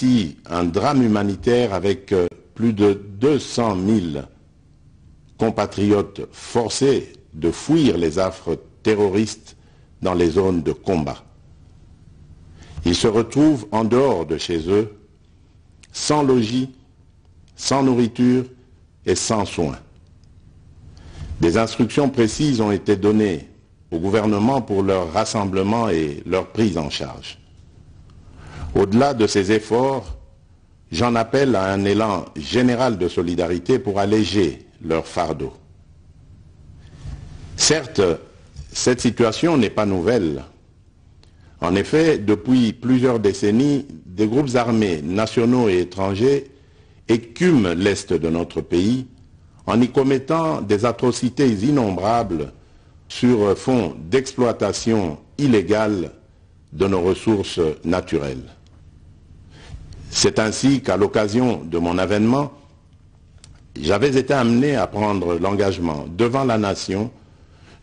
ici un drame humanitaire avec plus de 200 000 compatriotes forcés de fuir les affres terroristes dans les zones de combat. Ils se retrouvent en dehors de chez eux, sans logis, sans nourriture et sans soins. Des instructions précises ont été données au gouvernement pour leur rassemblement et leur prise en charge. Au-delà de ces efforts, j'en appelle à un élan général de solidarité pour alléger leur fardeau. Certes, cette situation n'est pas nouvelle. En effet, depuis plusieurs décennies, des groupes armés nationaux et étrangers écument l'est de notre pays en y commettant des atrocités innombrables sur fond d'exploitation illégale de nos ressources naturelles. C'est ainsi qu'à l'occasion de mon avènement, j'avais été amené à prendre l'engagement devant la nation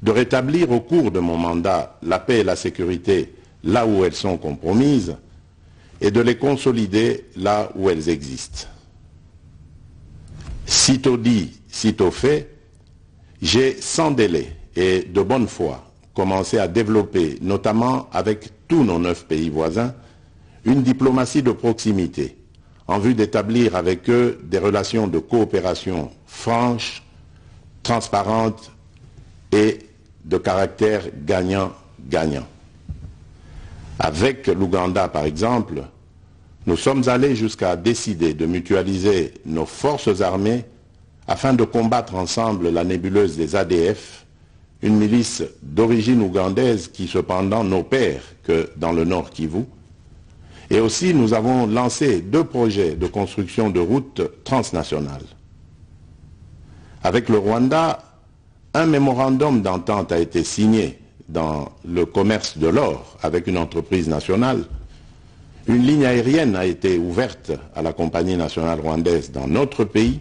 de rétablir au cours de mon mandat la paix et la sécurité là où elles sont compromises et de les consolider là où elles existent. Sitôt dit, sitôt fait, j'ai sans délai et de bonne foi commencé à développer, notamment avec tous nos 9 pays voisins, une diplomatie de proximité en vue d'établir avec eux des relations de coopération franches, transparentes et de caractère gagnant-gagnant. Avec l'Ouganda, par exemple, nous sommes allés jusqu'à décider de mutualiser nos forces armées afin de combattre ensemble la nébuleuse des ADF, une milice d'origine ougandaise qui cependant n'opère que dans le Nord Kivu. Et aussi nous avons lancé 2 projets de construction de routes transnationales. Avec le Rwanda, un mémorandum d'entente a été signé dans le commerce de l'or avec une entreprise nationale. Une ligne aérienne a été ouverte à la compagnie nationale rwandaise dans notre pays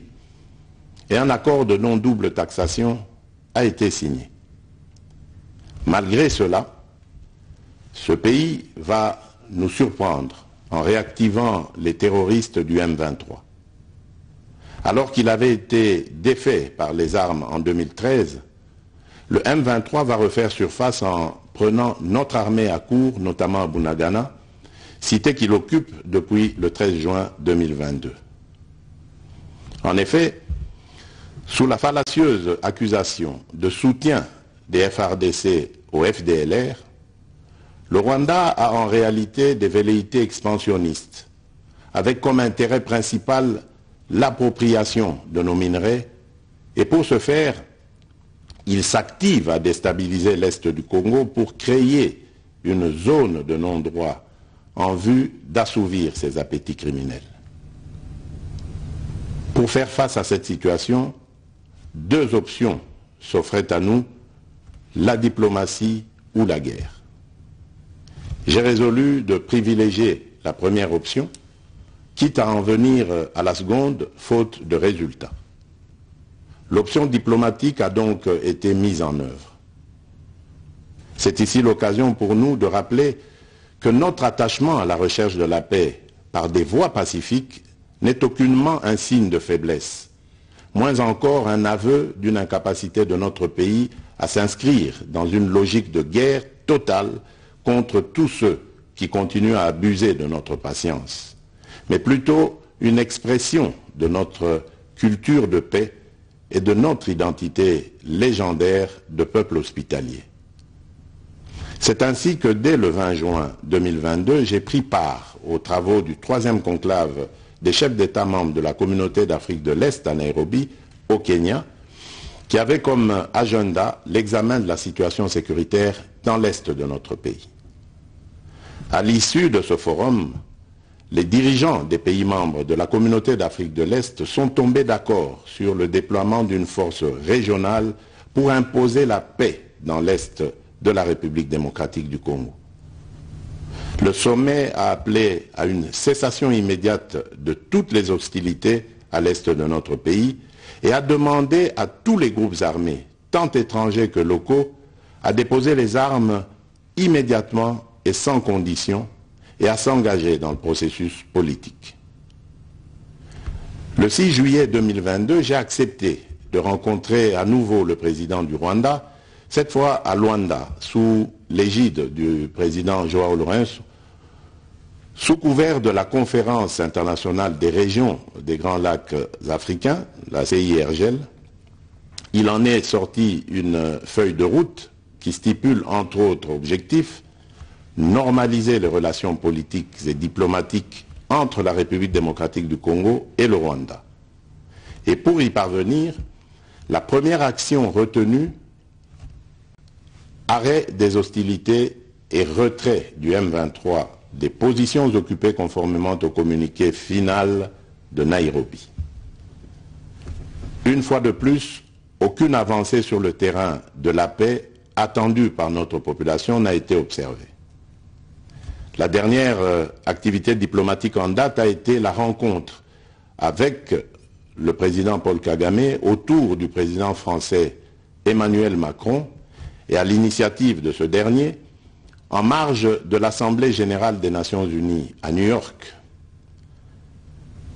et un accord de non-double taxation a été signé. Malgré cela, ce pays va nous surprendre en réactivant les terroristes du M23. Alors qu'il avait été défait par les armes en 2013, le M23 va refaire surface en prenant notre armée à court, notamment à Bunagana, cité qu'il occupe depuis le 13 juin 2022. En effet, sous la fallacieuse accusation de soutien des FARDC au FDLR, le Rwanda a en réalité des velléités expansionnistes, avec comme intérêt principal l'appropriation de nos minerais, et pour ce faire, il s'active à déstabiliser l'Est du Congo pour créer une zone de non-droit en vue d'assouvir ses appétits criminels. Pour faire face à cette situation, 2 options s'offraient à nous, la diplomatie ou la guerre. J'ai résolu de privilégier la première option, quitte à en venir à la seconde, faute de résultats. L'option diplomatique a donc été mise en œuvre. C'est ici l'occasion pour nous de rappeler que notre attachement à la recherche de la paix par des voies pacifiques n'est aucunement un signe de faiblesse, moins encore un aveu d'une incapacité de notre pays à s'inscrire dans une logique de guerre totale contre tous ceux qui continuent à abuser de notre patience, mais plutôt une expression de notre culture de paix et de notre identité légendaire de peuple hospitalier. C'est ainsi que dès le 20 juin 2022, j'ai pris part aux travaux du 3e conclave des chefs d'État membres de la communauté d'Afrique de l'Est à Nairobi, au Kenya, qui avait comme agenda l'examen de la situation sécuritaire dans l'Est de notre pays. À l'issue de ce forum, les dirigeants des pays membres de la communauté d'Afrique de l'Est sont tombés d'accord sur le déploiement d'une force régionale pour imposer la paix dans l'Est de la République démocratique du Congo. Le sommet a appelé à une cessation immédiate de toutes les hostilités à l'Est de notre pays et a demandé à tous les groupes armés, tant étrangers que locaux, à déposer les armes immédiatement et sans condition, et à s'engager dans le processus politique. Le 6 juillet 2022, j'ai accepté de rencontrer à nouveau le président du Rwanda, cette fois à Luanda, sous l'égide du président João Lourenço, sous couvert de la conférence internationale des régions des Grands Lacs africains, la CIRGL. Il en est sorti une feuille de route qui stipule entre autres objectifs normaliser les relations politiques et diplomatiques entre la République démocratique du Congo et le Rwanda. Et pour y parvenir, la première action retenue, arrêt des hostilités et retrait du M23 des positions occupées conformément au communiqué final de Nairobi. Une fois de plus, aucune avancée sur le terrain de la paix attendue par notre population n'a été observée. La dernière activité diplomatique en date a été la rencontre avec le président Paul Kagame autour du président français Emmanuel Macron et à l'initiative de ce dernier en marge de l'Assemblée générale des Nations unies à New York.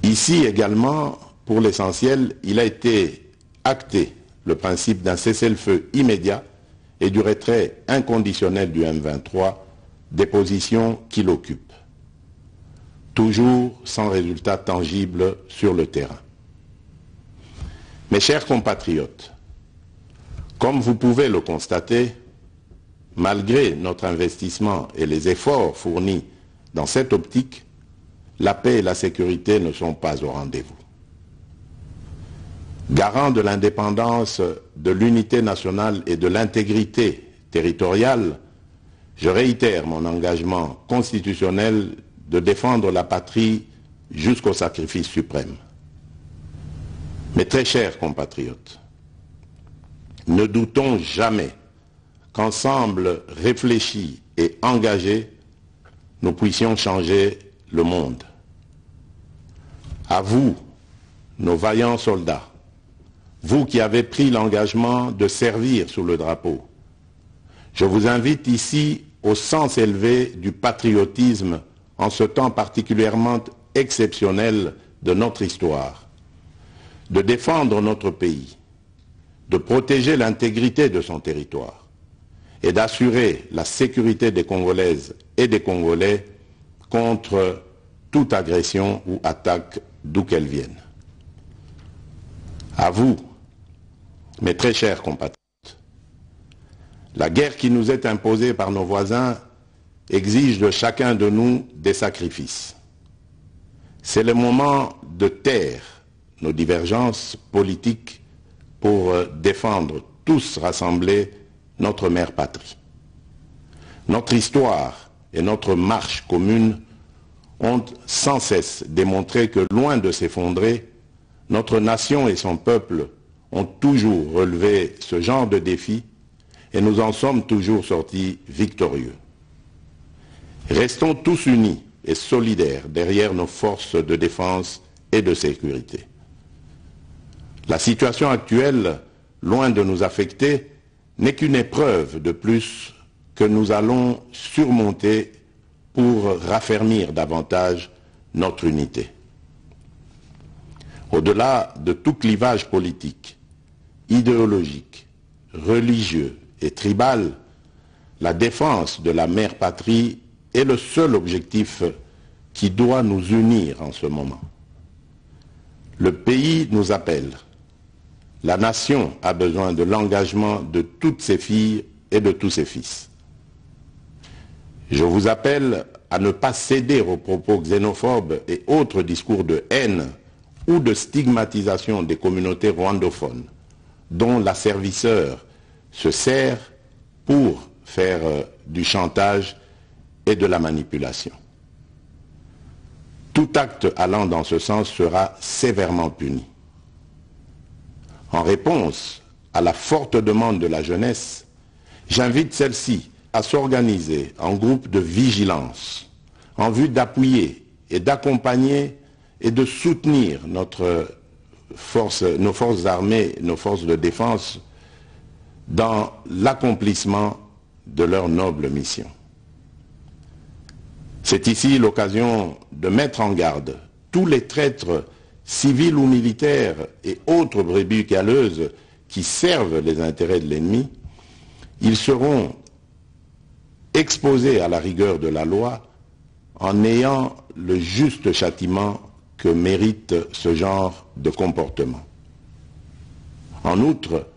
Ici également, pour l'essentiel, il a été acté le principe d'un cessez-le-feu immédiat et du retrait inconditionnel du M23 des positions qu'il occupe, toujours sans résultat tangible sur le terrain. Mes chers compatriotes, comme vous pouvez le constater, malgré notre investissement et les efforts fournis dans cette optique, la paix et la sécurité ne sont pas au rendez-vous. Garant de l'indépendance, de l'unité nationale et de l'intégrité territoriale, je réitère mon engagement constitutionnel de défendre la patrie jusqu'au sacrifice suprême. Mes très chers compatriotes, ne doutons jamais qu'ensemble réfléchis et engagés, nous puissions changer le monde. À vous, nos vaillants soldats, vous qui avez pris l'engagement de servir sous le drapeau, je vous invite ici au sens élevé du patriotisme en ce temps particulièrement exceptionnel de notre histoire, de défendre notre pays, de protéger l'intégrité de son territoire et d'assurer la sécurité des Congolaises et des Congolais contre toute agression ou attaque d'où qu'elle vienne. À vous, mes très chers compatriotes, la guerre qui nous est imposée par nos voisins exige de chacun de nous des sacrifices. C'est le moment de taire nos divergences politiques pour défendre tous rassemblés notre mère patrie. Notre histoire et notre marche commune ont sans cesse démontré que loin de s'effondrer, notre nation et son peuple ont toujours relevé ce genre de défi et nous en sommes toujours sortis victorieux. Restons tous unis et solidaires derrière nos forces de défense et de sécurité. La situation actuelle, loin de nous affecter, n'est qu'une épreuve de plus que nous allons surmonter pour raffermir davantage notre unité. Au-delà de tout clivage politique, idéologique, religieux et tribal, la défense de la mère patrie est le seul objectif qui doit nous unir en ce moment. Le pays nous appelle. La nation a besoin de l'engagement de toutes ses filles et de tous ses fils. Je vous appelle à ne pas céder aux propos xénophobes et autres discours de haine ou de stigmatisation des communautés rwandophones, dont l'asservisseur se sert pour faire du chantage et de la manipulation. Tout acte allant dans ce sens sera sévèrement puni. En réponse à la forte demande de la jeunesse, j'invite celle-ci à s'organiser en groupe de vigilance en vue d'appuyer et d'accompagner et de soutenir nos forces armées, nos forces de défense dans l'accomplissement de leur noble mission. C'est ici l'occasion de mettre en garde tous les traîtres civils ou militaires et autres brebis galeuses qui servent les intérêts de l'ennemi. Ils seront exposés à la rigueur de la loi en ayant le juste châtiment que mérite ce genre de comportement. En outre,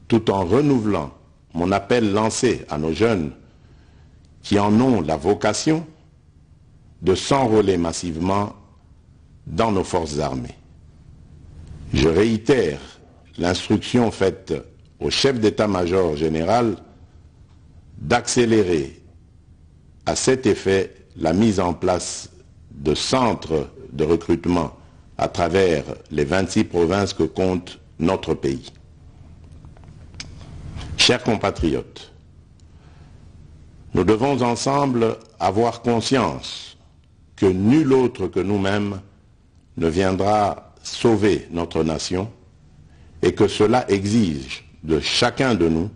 tout en renouvelant mon appel lancé à nos jeunes qui en ont la vocation de s'enrôler massivement dans nos forces armées. Je réitère l'instruction faite au chef d'état-major général d'accélérer à cet effet la mise en place de centres de recrutement à travers les 26 provinces que compte notre pays. Chers compatriotes, nous devons ensemble avoir conscience que nul autre que nous-mêmes ne viendra sauver notre nation et que cela exige de chacun de nous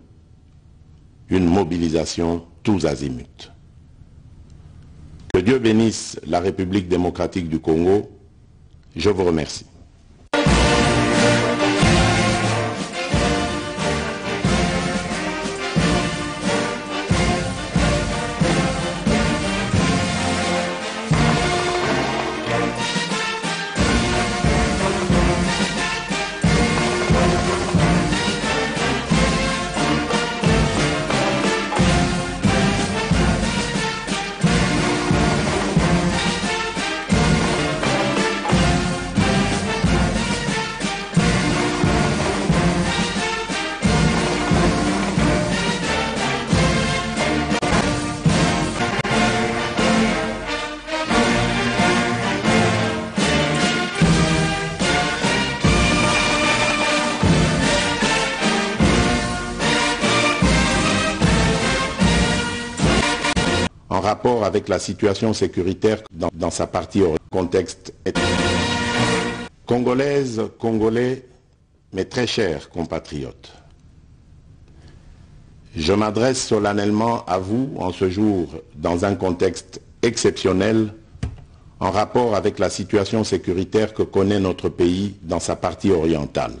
une mobilisation tous azimuts. Que Dieu bénisse la République démocratique du Congo. Je vous remercie. En rapport avec la situation sécuritaire dans sa partie au contexte Congolaises, Congolais, mes très chers compatriotes, je m'adresse solennellement à vous en ce jour dans un contexte exceptionnel en rapport avec la situation sécuritaire que connaît notre pays dans sa partie orientale.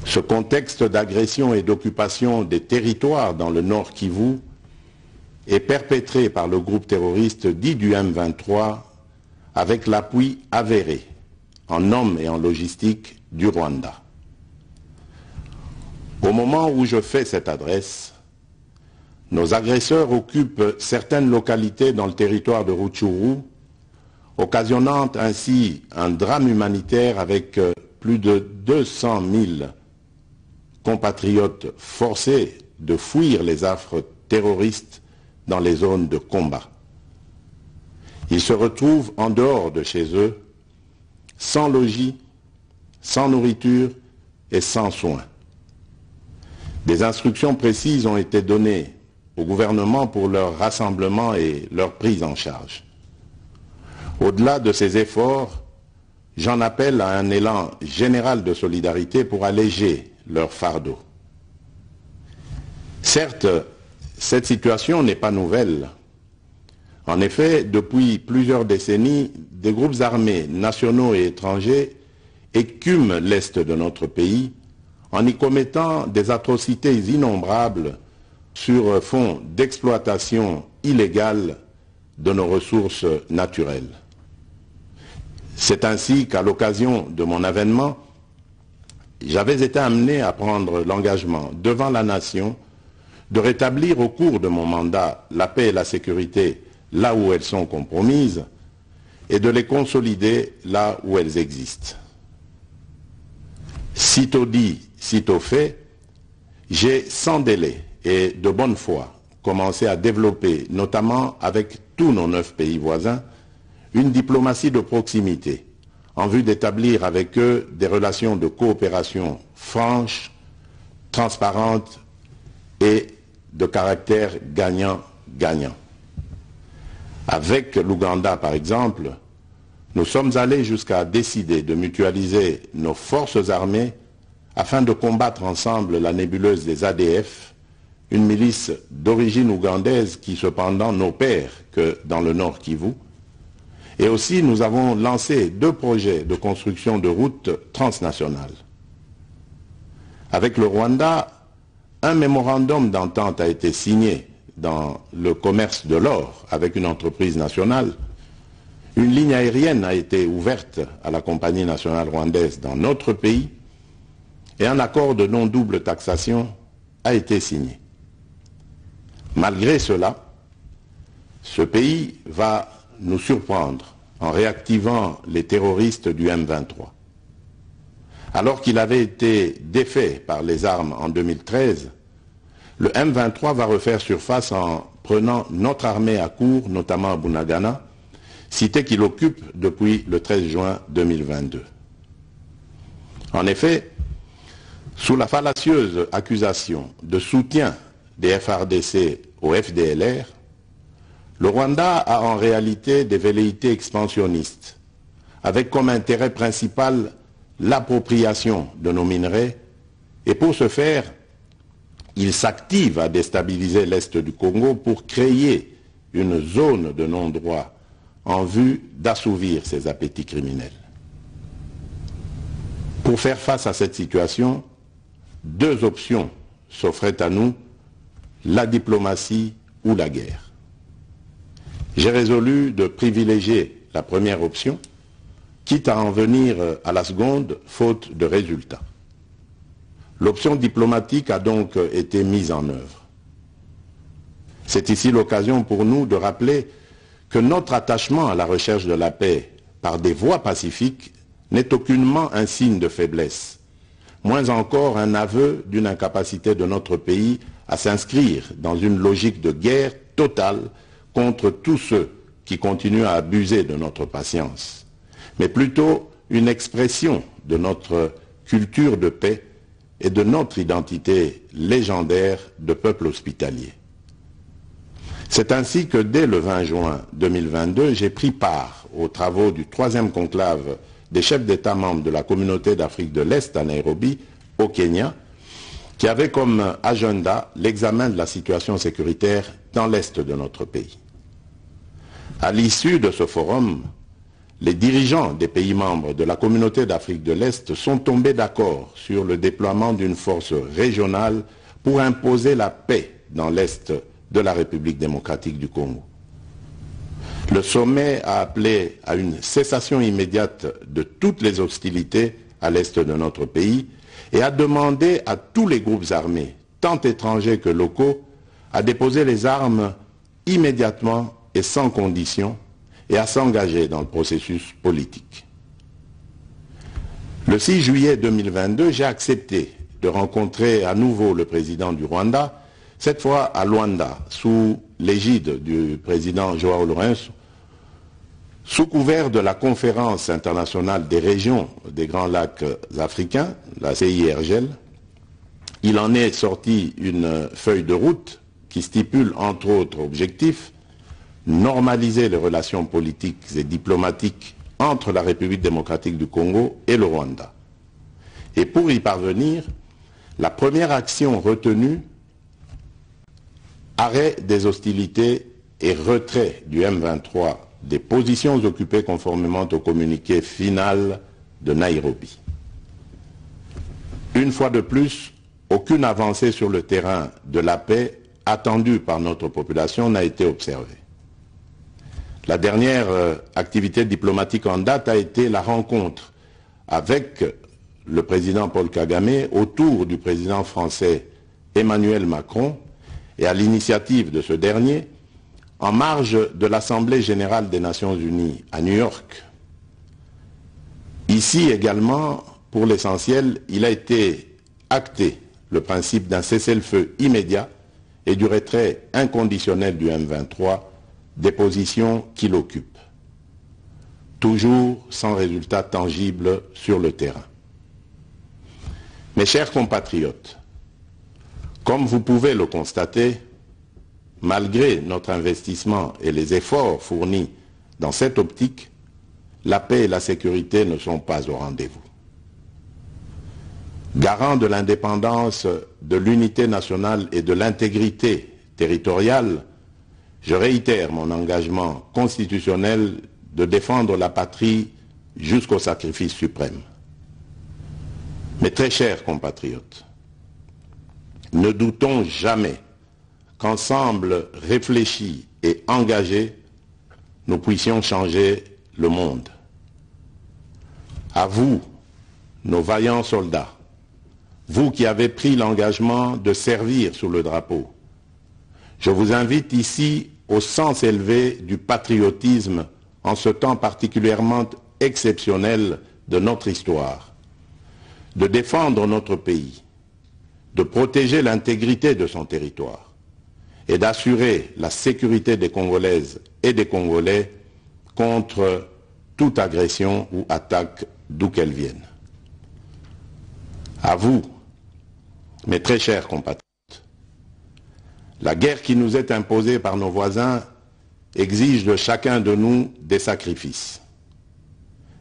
Ce contexte d'agression et d'occupation des territoires dans le Nord Kivu est perpétré par le groupe terroriste dit du M23 avec l'appui avéré en hommes et en logistique du Rwanda. Au moment où je fais cette adresse, nos agresseurs occupent certaines localités dans le territoire de Rutshuru, occasionnant ainsi un drame humanitaire avec plus de 200 000 compatriotes forcés de fuir les affres terroristes dans les zones de combat. Ils se retrouvent en dehors de chez eux, sans logis, sans nourriture et sans soins. Des instructions précises ont été données au gouvernement pour leur rassemblement et leur prise en charge. Au-delà de ces efforts, j'en appelle à un élan général de solidarité pour alléger leur fardeau. Certes, cette situation n'est pas nouvelle. En effet, depuis plusieurs décennies, des groupes armés nationaux et étrangers écument l'est de notre pays en y commettant des atrocités innombrables sur fond d'exploitation illégale de nos ressources naturelles. C'est ainsi qu'à l'occasion de mon avènement, j'avais été amené à prendre l'engagement devant la nation de rétablir au cours de mon mandat la paix et la sécurité là où elles sont compromises et de les consolider là où elles existent. Sitôt dit, sitôt fait, j'ai sans délai et de bonne foi commencé à développer, notamment avec tous nos 9 pays voisins, une diplomatie de proximité en vue d'établir avec eux des relations de coopération franches, transparentes et de caractère gagnant-gagnant. Avec l'Ouganda, par exemple, nous sommes allés jusqu'à décider de mutualiser nos forces armées afin de combattre ensemble la nébuleuse des ADF, une milice d'origine ougandaise qui cependant n'opère que dans le nord Kivu. Et aussi nous avons lancé 2 projets de construction de routes transnationales. Avec le Rwanda, un mémorandum d'entente a été signé dans le commerce de l'or avec une entreprise nationale. Une ligne aérienne a été ouverte à la compagnie nationale rwandaise dans notre pays et un accord de non-double taxation a été signé. Malgré cela, ce pays va nous surprendre en réactivant les terroristes du M23. Alors qu'il avait été défait par les armes en 2013, le M23 va refaire surface en prenant notre armée à court, notamment à Bunagana, cité qu'il occupe depuis le 13 juin 2022. En effet, sous la fallacieuse accusation de soutien des FARDC au FDLR, le Rwanda a en réalité des velléités expansionnistes, avec comme intérêt principal l'appropriation de nos minerais, et pour ce faire, il s'active à déstabiliser l'Est du Congo pour créer une zone de non-droit en vue d'assouvir ses appétits criminels. Pour faire face à cette situation, 2 options s'offraient à nous, la diplomatie ou la guerre. J'ai résolu de privilégier la première option, quitte à en venir à la seconde, faute de résultats. L'option diplomatique a donc été mise en œuvre. C'est ici l'occasion pour nous de rappeler que notre attachement à la recherche de la paix par des voies pacifiques n'est aucunement un signe de faiblesse, moins encore un aveu d'une incapacité de notre pays à s'inscrire dans une logique de guerre totale contre tous ceux qui continuent à abuser de notre patience, mais plutôt une expression de notre culture de paix et de notre identité légendaire de peuple hospitalier. C'est ainsi que dès le 20 juin 2022, j'ai pris part aux travaux du 3e conclave des chefs d'État membres de la communauté d'Afrique de l'Est à Nairobi, au Kenya, qui avait comme agenda l'examen de la situation sécuritaire dans l'Est de notre pays. À l'issue de ce forum, les dirigeants des pays membres de la communauté d'Afrique de l'Est sont tombés d'accord sur le déploiement d'une force régionale pour imposer la paix dans l'Est de la République démocratique du Congo. Le sommet a appelé à une cessation immédiate de toutes les hostilités à l'Est de notre pays et a demandé à tous les groupes armés, tant étrangers que locaux, à déposer les armes immédiatement et sans condition et à s'engager dans le processus politique. Le 6 juillet 2022, j'ai accepté de rencontrer à nouveau le président du Rwanda, cette fois à Luanda, sous l'égide du président João Lourenço, sous couvert de la conférence internationale des régions des Grands Lacs africains, la CIRGL. Il en est sorti une feuille de route qui stipule entre autres objectifs normaliser les relations politiques et diplomatiques entre la République démocratique du Congo et le Rwanda. Et pour y parvenir, la première action retenue, arrêt des hostilités et retrait du M23 des positions occupées conformément au communiqué final de Nairobi. Une fois de plus, aucune avancée sur le terrain de la paix attendue par notre population n'a été observée. La dernière activité diplomatique en date a été la rencontre avec le président Paul Kagame autour du président français Emmanuel Macron et à l'initiative de ce dernier en marge de l'Assemblée générale des Nations unies à New York. Ici également, pour l'essentiel, il a été acté le principe d'un cessez-le-feu immédiat et du retrait inconditionnel du M23 des positions qu'il occupe, toujours sans résultat tangible sur le terrain. Mes chers compatriotes, comme vous pouvez le constater, malgré notre investissement et les efforts fournis dans cette optique, la paix et la sécurité ne sont pas au rendez-vous. Garant de l'indépendance, de l'unité nationale et de l'intégrité territoriale, je réitère mon engagement constitutionnel de défendre la patrie jusqu'au sacrifice suprême. Mes très chers compatriotes, ne doutons jamais qu'ensemble réfléchis et engagés, nous puissions changer le monde. À vous, nos vaillants soldats, vous qui avez pris l'engagement de servir sous le drapeau, je vous invite ici au sens élevé du patriotisme en ce temps particulièrement exceptionnel de notre histoire, de défendre notre pays, de protéger l'intégrité de son territoire et d'assurer la sécurité des Congolaises et des Congolais contre toute agression ou attaque d'où qu'elle vienne. À vous, mes très chers compatriotes, la guerre qui nous est imposée par nos voisins exige de chacun de nous des sacrifices.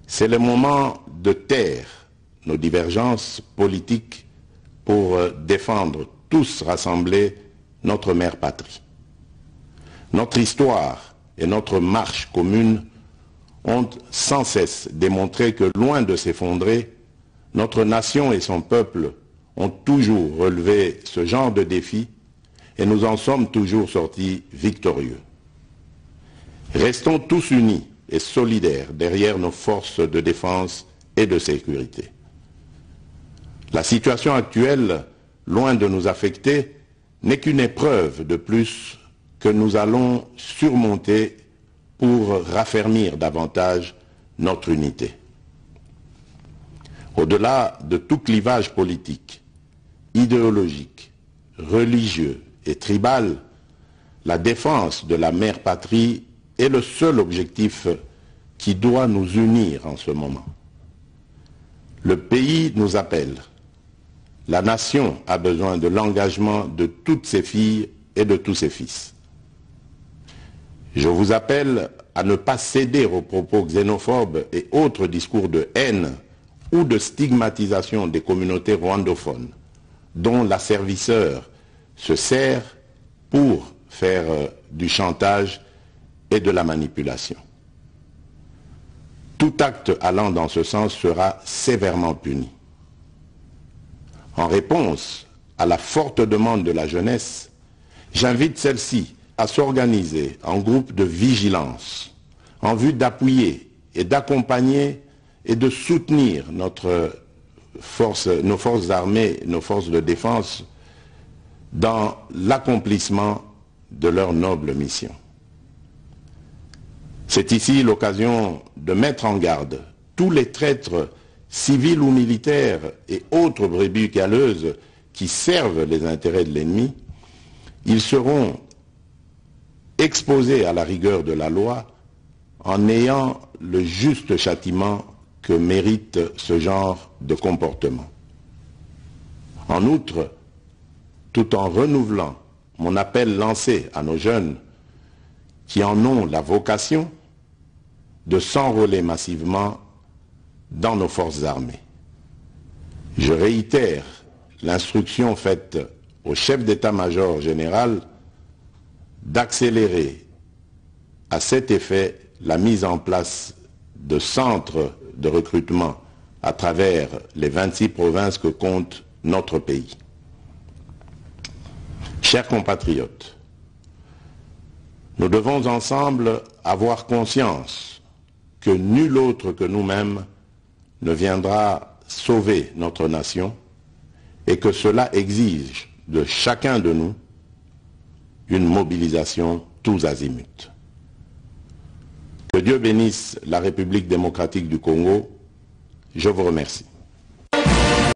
C'est le moment de taire nos divergences politiques pour défendre tous rassemblés notre mère patrie. Notre histoire et notre marche commune ont sans cesse démontré que loin de s'effondrer, notre nation et son peuple ont toujours relevé ce genre de défi et nous en sommes toujours sortis victorieux. Restons tous unis et solidaires derrière nos forces de défense et de sécurité. La situation actuelle, loin de nous affecter, n'est qu'une épreuve de plus que nous allons surmonter pour raffermir davantage notre unité. Au-delà de tout clivage politique, idéologique, religieux et tribal, la défense de la mère patrie est le seul objectif qui doit nous unir en ce moment. Le pays nous appelle. La nation a besoin de l'engagement de toutes ses filles et de tous ses fils. Je vous appelle à ne pas céder aux propos xénophobes et autres discours de haine ou de stigmatisation des communautés rwandophones, dont l'asservisseur se sert pour faire du chantage et de la manipulation. Tout acte allant dans ce sens sera sévèrement puni. En réponse à la forte demande de la jeunesse, j'invite celle-ci à s'organiser en groupe de vigilance en vue d'appuyer et d'accompagner et de soutenir nos forces armées, nos forces de défense dans l'accomplissement de leur noble mission. C'est ici l'occasion de mettre en garde tous les traîtres civils ou militaires et autres brebis galeuses qui servent les intérêts de l'ennemi. Ils seront exposés à la rigueur de la loi en ayant le juste châtiment que mérite ce genre de comportement. En outre, tout en renouvelant mon appel lancé à nos jeunes qui en ont la vocation de s'enrôler massivement dans nos forces armées. Je réitère l'instruction faite au chef d'état-major général d'accélérer à cet effet la mise en place de centres de recrutement à travers les 26 provinces que compte notre pays. Chers compatriotes, nous devons ensemble avoir conscience que nul autre que nous-mêmes ne viendra sauver notre nation et que cela exige de chacun de nous une mobilisation tous azimuts. Que Dieu bénisse la République démocratique du Congo. Je vous remercie.